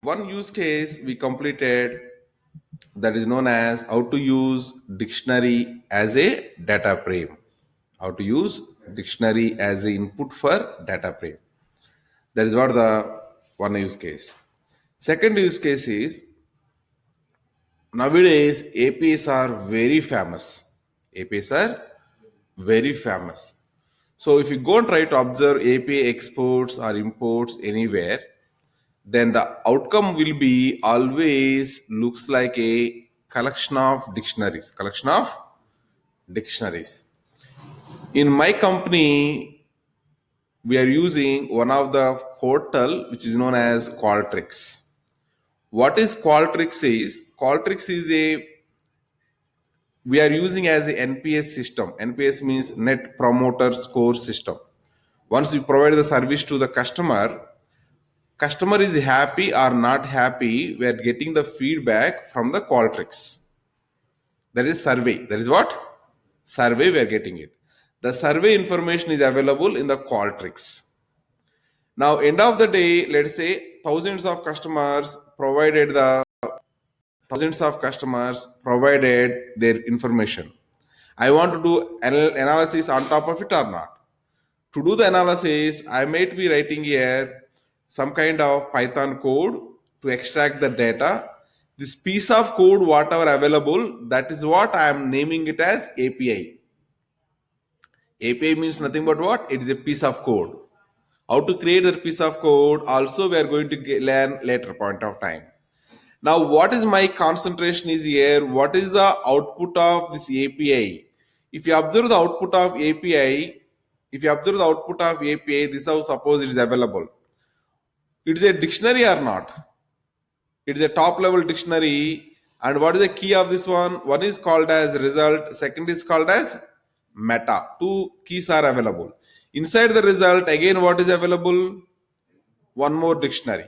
one use case we completed, that is known as how to use dictionary as a data frame. How to use dictionary as a input for data frame. That is what the one use case. Second use case is, nowadays APIs are very famous. APIs are very famous. So if you go and try to observe API exports or imports anywhere, then the outcome will be always looks like a collection of dictionaries. Collection of dictionaries. In my company, we are using one of the portal which is known as Qualtrics. What is Qualtrics is? Qualtrics is a we are using as a NPS system. NPS means Net Promoter Score system. Once we provide the service to the customer is happy or not happy, we are getting the feedback from the Qualtrics. That is survey. That is what? Survey we are getting it. The survey information is available in the Qualtrics. Now, end of the day, let's say thousands of customers provided their information. I want to do analysis on top of it or not. To do the analysis, I might be writing here some kind of Python code to extract the data. This piece of code, whatever available, that is what I am naming it as API. API means nothing but what? It is a piece of code. How to create that piece of code also we are going to learn later point of time. Now, what is my concentration is here? What is the output of this API? If you observe the output of API, this is how suppose it is available. It is a dictionary or not? It is a top level dictionary. And what is the key of this one? One is called as result, second is called as meta. Two keys are available. Inside the result, again, what is available? One more dictionary.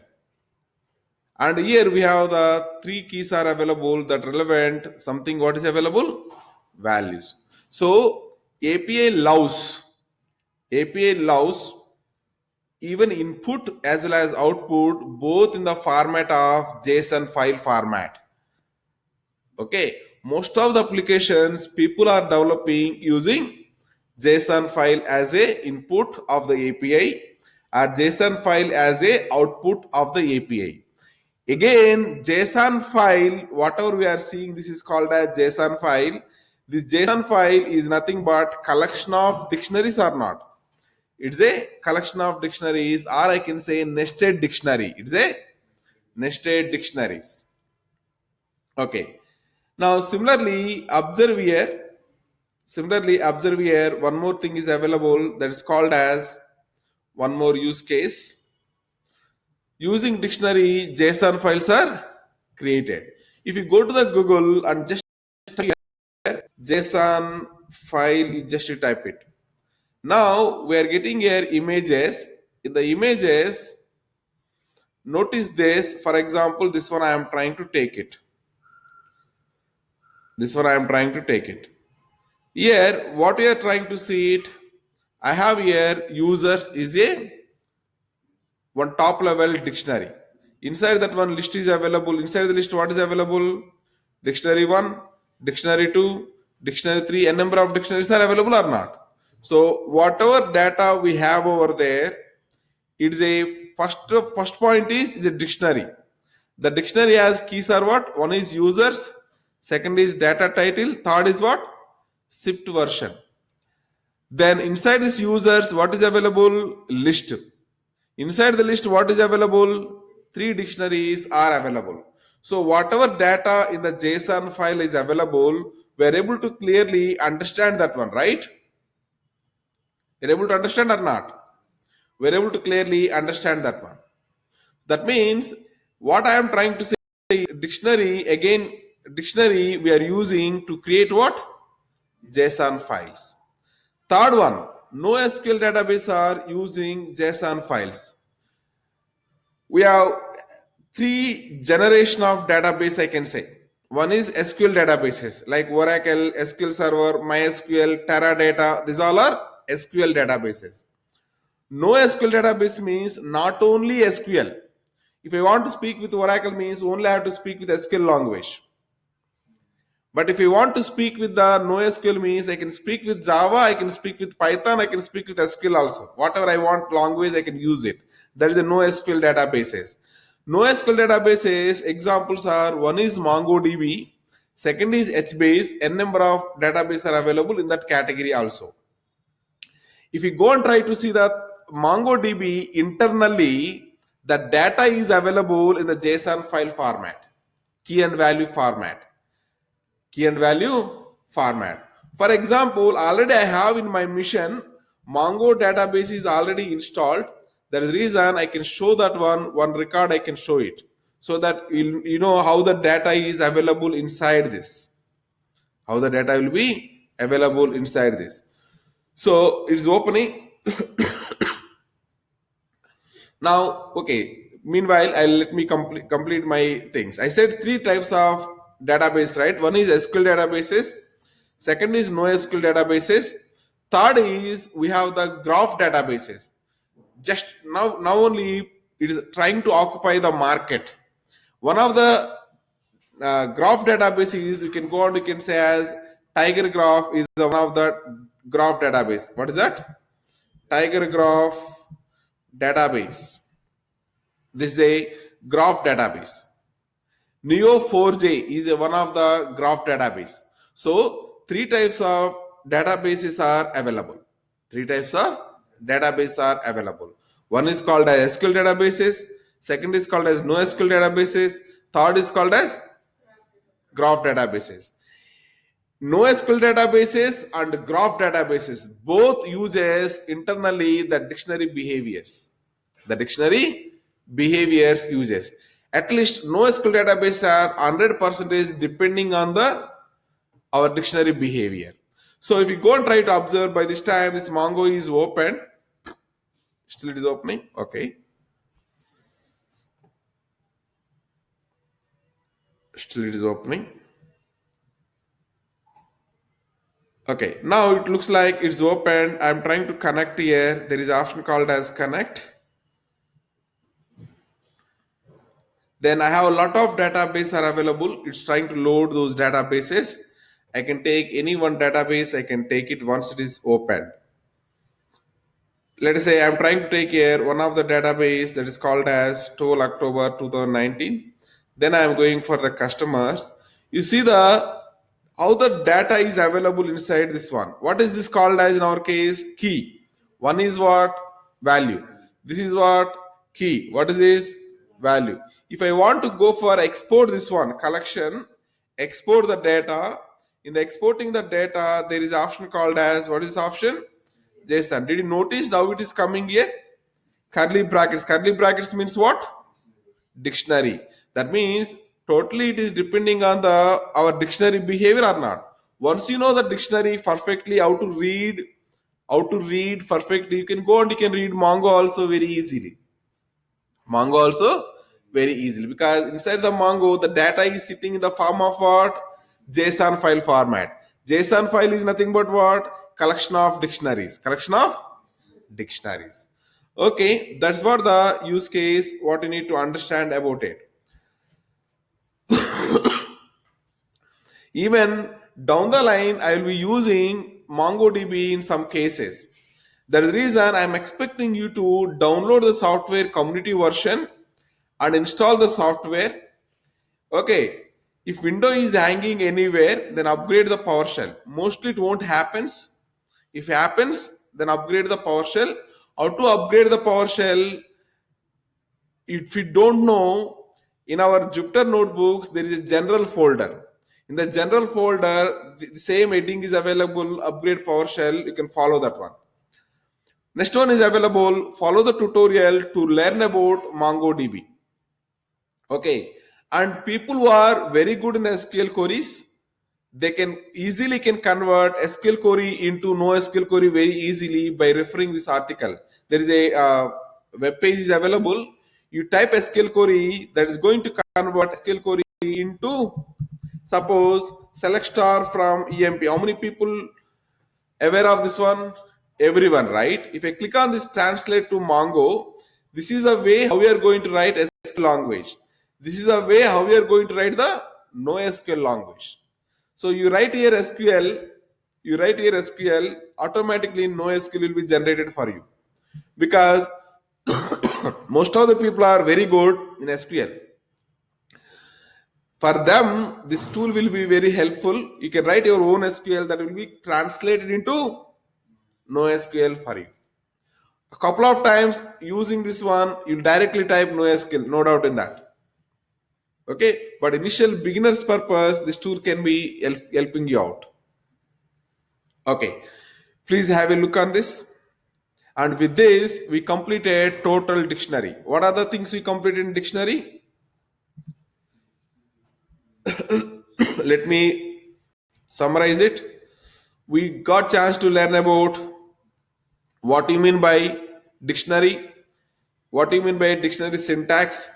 And here we have the three keys are available that relevant something what is available? Values. So API allows even input as well as output both in the format of JSON file format. Okay, most of the applications people are developing using JSON file as a input of the API or JSON file as a output of the API. Again, JSON file, whatever we are seeing, this is called as JSON file. This JSON file is nothing but collection of dictionaries or not. It's a collection of dictionaries, or I can say nested dictionary. It's a nested dictionaries. Okay. Now, similarly, observe here. One more thing is available that is called as one more use case. Using dictionary, JSON files are created. If you go to the Google and just type here, JSON file, you just type it. Now we are getting here images. In the images, notice this. For example, this one I am trying to take it. Here, what we are trying to see it, I have here users is a one top level dictionary. Inside that one list is available. Inside the list, what is available? Dictionary 1, dictionary 2, dictionary 3, a number of dictionaries are available or not. So whatever data we have over there, it is a first point is a dictionary. The dictionary has keys are what? One is users, second is data title, third is what? Shift version. Then inside this users, what is available? List. Inside the list, what is available? Three dictionaries are available. So whatever data in the JSON file is available, we are able to clearly understand that one, right? You're able to understand or not? We're able to clearly understand that one. That means what I am trying to say is dictionary we are using to create what? JSON files. Third one, NoSQL database are using JSON files. We have three generation of database I can say. One is SQL databases like Oracle, SQL Server, MySQL, Teradata. These all are SQL databases. NoSQL database means not only SQL. If I want to speak with Oracle means only I have to speak with SQL language. But if I want to speak with the NoSQL means I can speak with Java, I can speak with Python, I can speak with SQL also. Whatever I want language, I can use it. That is a NoSQL databases. NoSQL databases examples are, one is MongoDB, second is HBase, n number of databases are available in that category also. If you go and try to see that MongoDB internally, the data is available in the JSON file format, key and value format. Key and value format. For example, already I have in my mission, Mongo database is already installed. That is the reason I can show that one record, I can show it. So that you know how the data is available inside this. How the data will be available inside this. So it is opening. Now, okay. Meanwhile, let me complete my things. I said three types of database, right? One is SQL databases. Second is NoSQL databases. Third is we have the graph databases. Just now only it is trying to occupy the market. One of the graph databases you can go on, you can say as Tiger Graph is one of the graph database. What is that? Tiger Graph database. This is a graph database. Neo4j is one of the graph database. So three types of databases are available. Three types of databases are available. One is called as SQL databases. Second is called as NoSQL databases. Third is called as graph databases. NoSQL databases and graph databases both uses internally the dictionary behaviors. The dictionary behaviors uses. At least NoSQL databases are 100% depending on our dictionary behavior. So if you go and try to observe, by this time this Mongo is open. Still it is opening. Okay. Still it is opening. Okay, now it looks like it's open. I'm trying to connect here. There is an option called as connect. Then I have a lot of databases are available. It's trying to load those databases. I can take any one database. I can take it once it is open. Let us say I'm trying to take here one of the database that is called as 12 October 2019. Then I'm going for the customers. You see how the data is available inside this one. What is this called as in our case? Key. One is what? Value. This is what? Key. What is this? Value. If I want to go for export this one, collection, export the data. In the exporting the data, there is an option called as, what is this option? JSON. Did you notice now it is coming here? Curly brackets. Curly brackets means what? Dictionary. That means totally it is depending on our dictionary behavior or not. Once you know the dictionary perfectly, how to read perfectly, you can go and you can read Mongo also very easily. Mongo also very easily, because inside the Mongo the data is sitting in the form of what? JSON file format. JSON file is nothing but what? Collection of dictionaries. Collection of dictionaries. Okay, that's what the use case, what you need to understand about it. Even down the line, I will be using MongoDB in some cases. That is the reason I am expecting you to download the software community version and install the software. Okay, if window is hanging anywhere, then upgrade the PowerShell. Mostly it won't happens. If it happens, then upgrade the PowerShell. How to upgrade the PowerShell? If you don't know, in our Jupyter notebooks, there is a general folder. In the general folder, the same heading is available, upgrade PowerShell. You can follow that one. Next one is available, follow the tutorial to learn about MongoDB. Okay, and people who are very good in the SQL queries, they can easily convert SQL query into NoSQL query very easily by referring this article. There is a web page is available. You type SQL query, that is going to convert SQL query into, suppose, select star from EMP. How many people aware of this one? Everyone, right? If I click on this translate to Mongo, this is the way how we are going to write SQL language. This is a way how we are going to write the NoSQL language. So you write here SQL, automatically NoSQL will be generated for you, because most of the people are very good in SQL. For them, this tool will be very helpful. You can write your own SQL that will be translated into NoSQL for you. A couple of times using this one, you'll directly type NoSQL, no doubt in that. Okay, but initial beginner's purpose, this tool can be helping you out. Okay, please have a look on this. And with this, we completed total dictionary. What are the things we completed in dictionary? Let me summarize it. We got chance to learn about what you mean by dictionary, what you mean by dictionary syntax,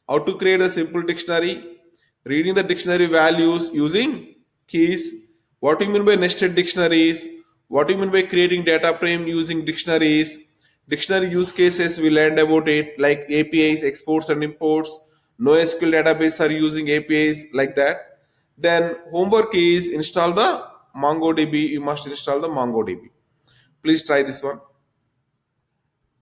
how to create a simple dictionary, reading the dictionary values using keys, what you mean by nested dictionaries, what you mean by creating data frame using dictionaries, dictionary use cases we learned about it, like APIs, exports and imports, NoSQL database are using APIs like that. Then homework is install the MongoDB. You must install the MongoDB. Please try this one.